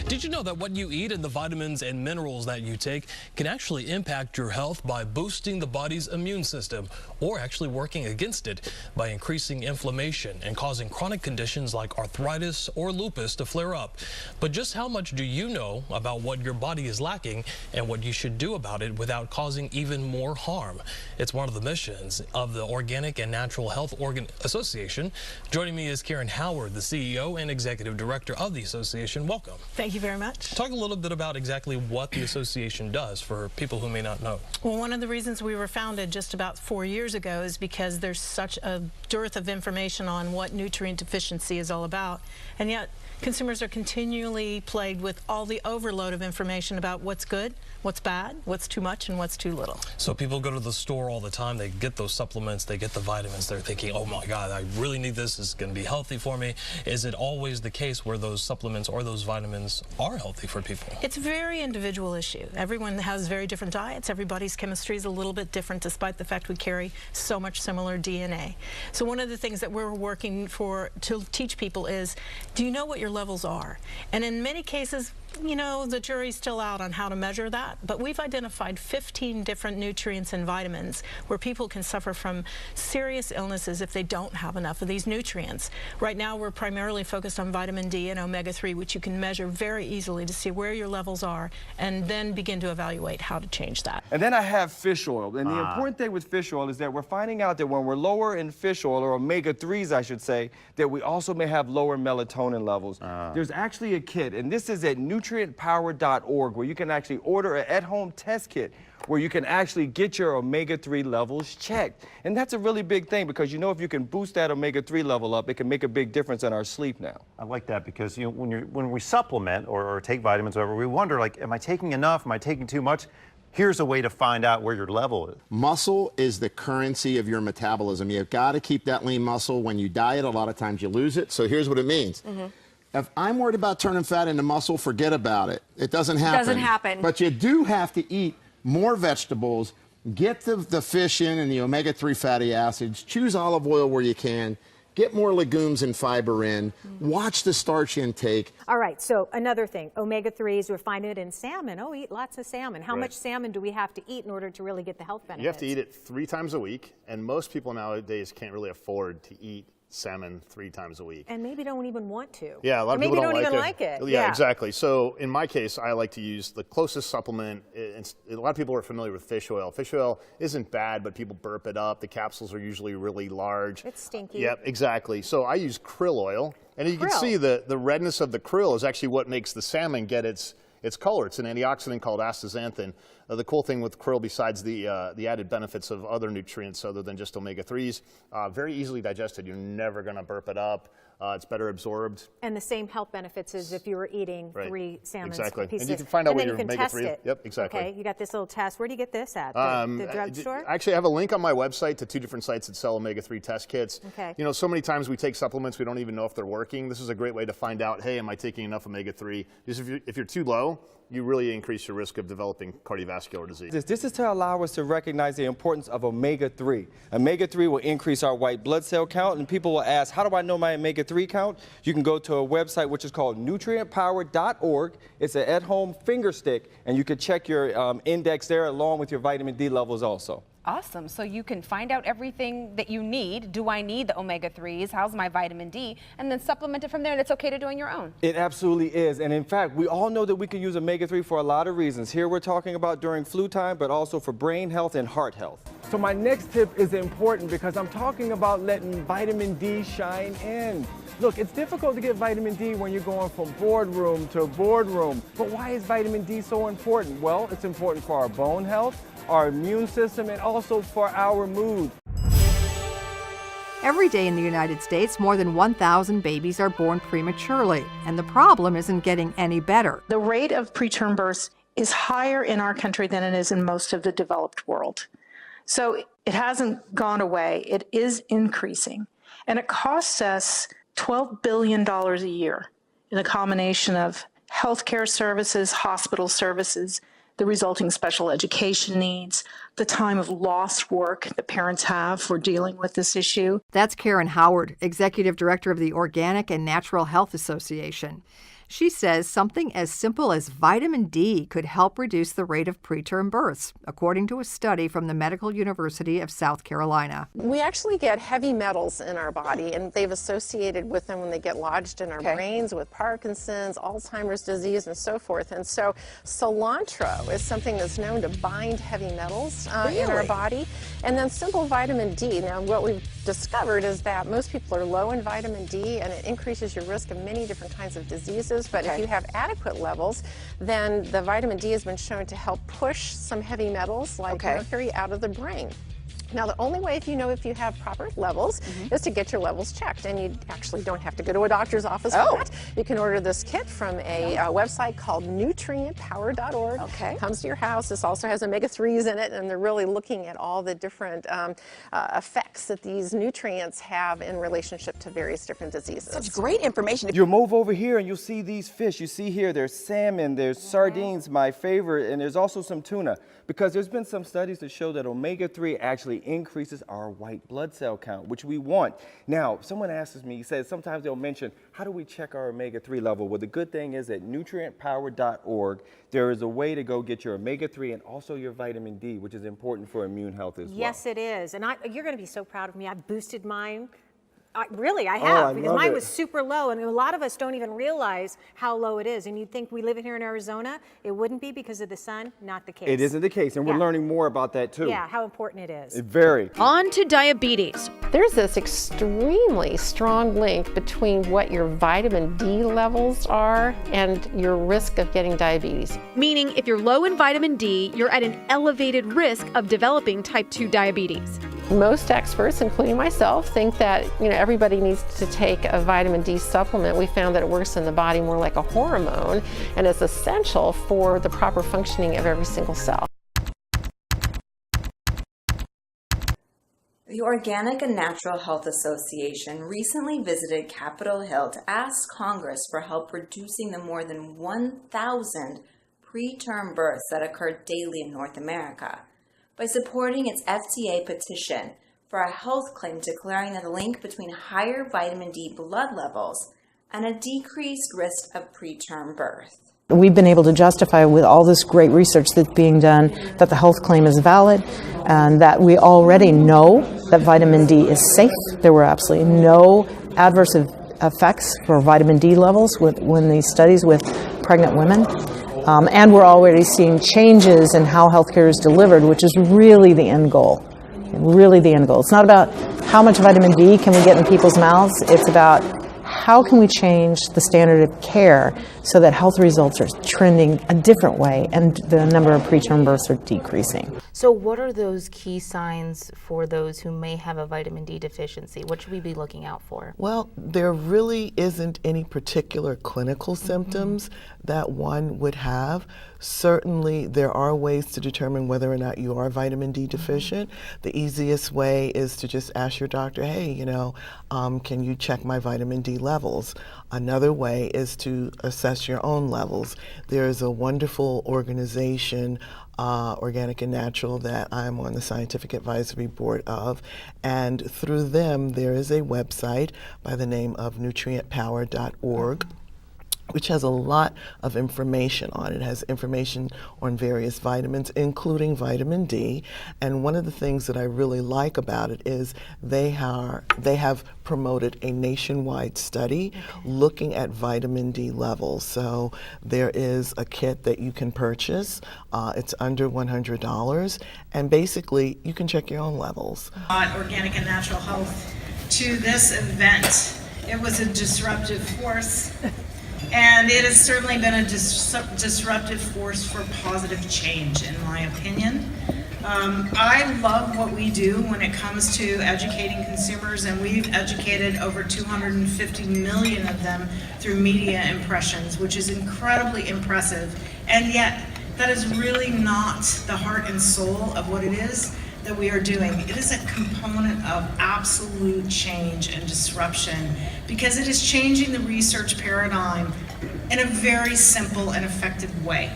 Did you know that what you eat and the vitamins and minerals that you take can actually impact your health by boosting the body's immune system or actually working against it by increasing inflammation and causing chronic conditions like arthritis or lupus to flare up? But just how much do you know about what your body is lacking and what you should do about it without causing even more harm? It's one of the missions of the Organic and Natural Health Association. Joining me is Karen Howard, the CEO and Executive Director of the association. Welcome. Thank you very much. Talk a little bit about exactly what the association does for people who may not know. Well, one of the reasons we were founded just about 4 years ago is because there's such a dearth of information on what nutrient deficiency is all about. And yet consumers are continually plagued with all the overload of information about what's good, what's bad, what's too much, and what's too little. So people go to the store all the time, they get those supplements, they get the vitamins, they're thinking, oh my God, I really need this, it's going to be healthy for me. Is it always the case where those supplements or those vitamins are healthy for people? It's a very individual issue. Everyone has very different diets. Everybody's chemistry is a little bit different despite the fact we carry so much similar DNA. So one of the things that we're working for to teach people is, do you know what your levels are? And in many cases, you know, the jury's still out on how to measure that, but we've identified 15 different nutrients and vitamins where people can suffer from serious illnesses if they don't have enough of these nutrients. Right now we're primarily focused on vitamin D and omega-3, which you can measure very easily to see where your levels are and then begin to evaluate how to change that. And then I have fish oil, and the important thing with fish oil is that we're finding out that when we're lower in fish oil, or omega-3s I should say, that we also may have lower melatonin levels. There's actually a kit, and this is at nutrientpower.org, where you can actually order an at-home test kit where you can actually get your omega-3 levels checked. And that's a really big thing because, you know, if you can boost that omega-3 level up, it can make a big difference in our sleep now. I like that because, you know, when we supplement or take vitamins or whatever, we wonder, like, am I taking enough? Am I taking too much? Here's a way to find out where your level is. Muscle is the currency of your metabolism. You've got to keep that lean muscle. When you diet, a lot of times you lose it. So here's what it means. If I'm worried about turning fat into muscle, forget about it. It doesn't happen. Doesn't happen. But you do have to eat more vegetables, get the fish in and the omega-3 fatty acids, choose olive oil where you can, get more legumes and fiber in, watch the starch intake. All right, so another thing, omega-3s, we're finding it in salmon. Oh, eat lots of salmon. How much salmon do we have to eat in order to really get the health benefits? You have to eat it 3 times a week, and most people nowadays can't really afford to eat salmon 3 times a week. And maybe don't even want to. Yeah, a lot of people don't even like it. Yeah, exactly. So in my case, I like to use the closest supplement. A lot of people are familiar with fish oil. Fish oil isn't bad, but people burp it up. The capsules are usually really large. It's stinky. Yep, exactly. So I use krill oil, and you can see the redness of the krill is actually what makes the salmon get its color. It's an antioxidant called astaxanthin. The cool thing with krill, besides the added benefits of other nutrients other than just omega-3s, very easily digested. You're never going to burp it up. It's better absorbed. And the same health benefits as if you were eating 3 salmon pieces. And you can find out what your omega-3 omega-3 is. Yep, exactly. Okay, you got this little test. Where do you get this at? The drugstore? Actually, I have a link on my website to 2 different sites that sell omega-3 test kits. Okay. You know, so many times we take supplements, we don't even know if they're working. This is a great way to find out, hey, am I taking enough omega-3? Because if you're too low, you really increase your risk of developing cardiovascular disease. This is to allow us to recognize the importance of omega-3. Omega-3 will increase our white blood cell count, and people will ask, how do I know my omega-3 count? You can go to a website which is called nutrientpower.org. It's an at-home finger stick, and you can check your index there along with your vitamin D levels also. Awesome. So you can find out everything that you need. Do I need the omega-3s? How's my vitamin D? And then supplement it from there, and it's okay to do on your own. It absolutely is. And in fact, we all know that we can use omega-3 for a lot of reasons. Here we're talking about during flu time, but also for brain health and heart health. So my next tip is important because I'm talking about letting vitamin D shine in. Look, it's difficult to get vitamin D when you're going from boardroom to boardroom. But why is vitamin D so important? Well, it's important for our bone health, our immune system, and also for our mood. Every day in the United States, more than 1,000 babies are born prematurely, and the problem isn't getting any better. The rate of preterm births is higher in our country than it is in most of the developed world. So it hasn't gone away, it is increasing. And it costs us $12 billion a year in a combination of healthcare services, hospital services, the resulting special education needs, the time of lost work that parents have for dealing with this issue. That's Karen Howard, Executive Director of the Organic and Natural Health Association. She says something as simple as vitamin D could help reduce the rate of preterm births, according to a study from the Medical University of South Carolina. We actually get heavy metals in our body, and they've associated with them when they get lodged in our brains with Parkinson's, Alzheimer's disease, and so forth. And so cilantro is something that's known to bind heavy metals in our body. And then simple vitamin D. Now, what we've discovered is that most people are low in vitamin D, and it increases your risk of many different kinds of diseases. But if you have adequate levels, then the vitamin D has been shown to help push some heavy metals like mercury out of the brain. Now, the only way if you know if you have proper levels is to get your levels checked, and you actually don't have to go to a doctor's office for that. You can order this kit from a website called nutrientpower.org. Comes to your house. This also has omega-3s in it, and they're really looking at all the different effects that these nutrients have in relationship to various different diseases. Such great information. You move over here and you'll see these fish. You see here there's salmon, there's sardines, my favorite, and there's also some tuna. Because there's been some studies that show that omega-3 actually increases our white blood cell count, which we want. Now, someone asks me, he says sometimes they'll mention, how do we check our omega-3 level? Well, the good thing is at nutrientpower.org, there is a way to go get your omega-3 and also your vitamin D, which is important for immune health as well. Yes, it is. And you're going to be so proud of me. I boosted mine. I have, because mine was super low, and a lot of us don't even realize how low it is. And you'd think we live here in Arizona, it wouldn't be because of the sun. Not the case. It isn't the case, and we're learning more about that too. Yeah, how important it is. Very. On to diabetes. There's this extremely strong link between what your vitamin D levels are and your risk of getting diabetes. Meaning if you're low in vitamin D, you're at an elevated risk of developing type 2 diabetes. Most experts, including myself, think that everybody needs to take a vitamin D supplement. We found that it works in the body more like a hormone, and it's essential for the proper functioning of every single cell. The Organic and Natural Health Association recently visited Capitol Hill to ask Congress for help reducing the more than 1,000 preterm births that occur daily in North America by supporting its FDA petition for a health claim declaring that the link between higher vitamin D blood levels and a decreased risk of preterm birth. We've been able to justify with all this great research that's being done that the health claim is valid and that we already know that vitamin D is safe. There were absolutely no adverse effects for vitamin D levels when these studies with pregnant women. And we're already seeing changes in how healthcare is delivered, which is really the end goal. Really the end goal. It's not about how much vitamin D can we get in people's mouths. It's about how can we change the standard of care so that health results are trending a different way and the number of preterm births are decreasing. So what are those key signs for those who may have a vitamin D deficiency? What should we be looking out for? Well, there really isn't any particular clinical symptoms that one would have. Certainly, there are ways to determine whether or not you are vitamin D deficient. The easiest way is to just ask your doctor, hey, can you check my vitamin D levels? Another way is to assess your own levels. There's a wonderful organization, Organic and Natural, that I'm on the scientific advisory board of, and through them there is a website by the name of nutrientpower.org. which has a lot of information on it. It has information on various vitamins, including vitamin D. And one of the things that I really like about it is they have promoted a nationwide study looking at vitamin D levels. So there is a kit that you can purchase. It's under $100, and basically you can check your own levels. Organic and Natural Health to this event. It was a disruptive force. And it has certainly been a disruptive force for positive change, in my opinion. I love what we do when it comes to educating consumers, and we've educated over 250 million of them through media impressions, which is incredibly impressive. And yet, that is really not the heart and soul of what it is that we are doing. It is a component of absolute change and disruption because it is changing the research paradigm in a very simple and effective way.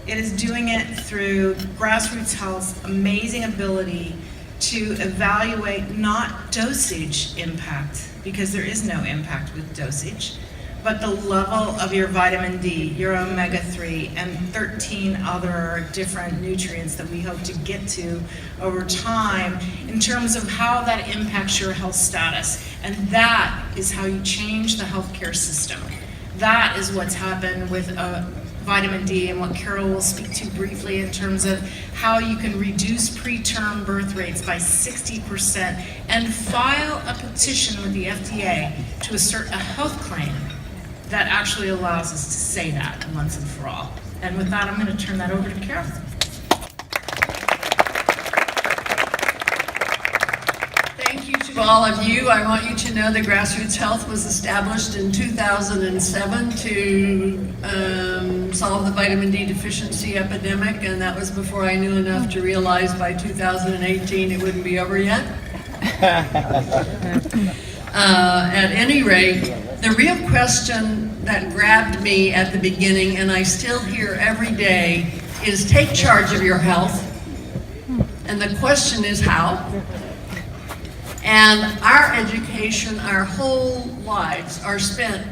It is doing it through Grassroots Health's amazing ability to evaluate not dosage impact, because there is no impact with dosage, but the level of your vitamin D, your omega-3, and 13 other different nutrients that we hope to get to over time in terms of how that impacts your health status. And that is how you change the healthcare system. That is what's happened with vitamin D, and what Carol will speak to briefly in terms of how you can reduce preterm birth rates by 60% and file a petition with the FDA to assert a health claim that actually allows us to say that once and for all. And with that, I'm going to turn that over to Carol. Thank you to all of you. I want you to know that Grassroots Health was established in 2007 to solve the vitamin D deficiency epidemic, and that was before I knew enough to realize by 2018 it wouldn't be over yet. At any rate, the real question that grabbed me at the beginning, and I still hear every day, is take charge of your health. And the question is how? And our education, our whole lives are spent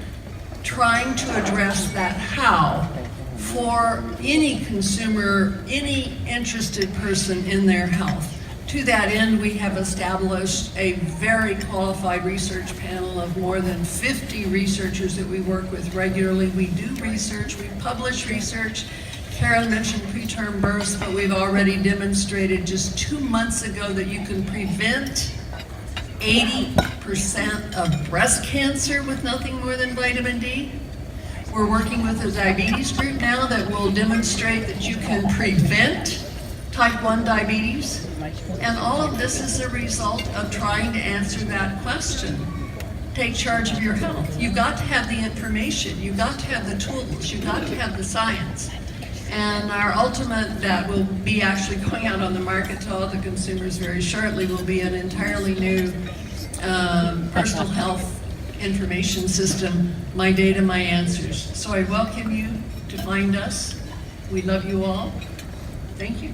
trying to address that how for any consumer, any interested person in their health. To that end, we have established a very qualified research panel of more than 50 researchers that we work with regularly. We do research, we publish research. Karen mentioned preterm births, but we've already demonstrated just 2 months ago that you can prevent 80% of breast cancer with nothing more than vitamin D. We're working with a diabetes group now that will demonstrate that you can prevent type 1 diabetes. And all of this is a result of trying to answer that question. Take charge of your health. You've got to have the information. You've got to have the tools. You've got to have the science. And our ultimate, that will be actually going out on the market to all the consumers very shortly, will be an entirely new personal health information system, My Data, My Answers. So I welcome you to find us. We love you all. Thank you.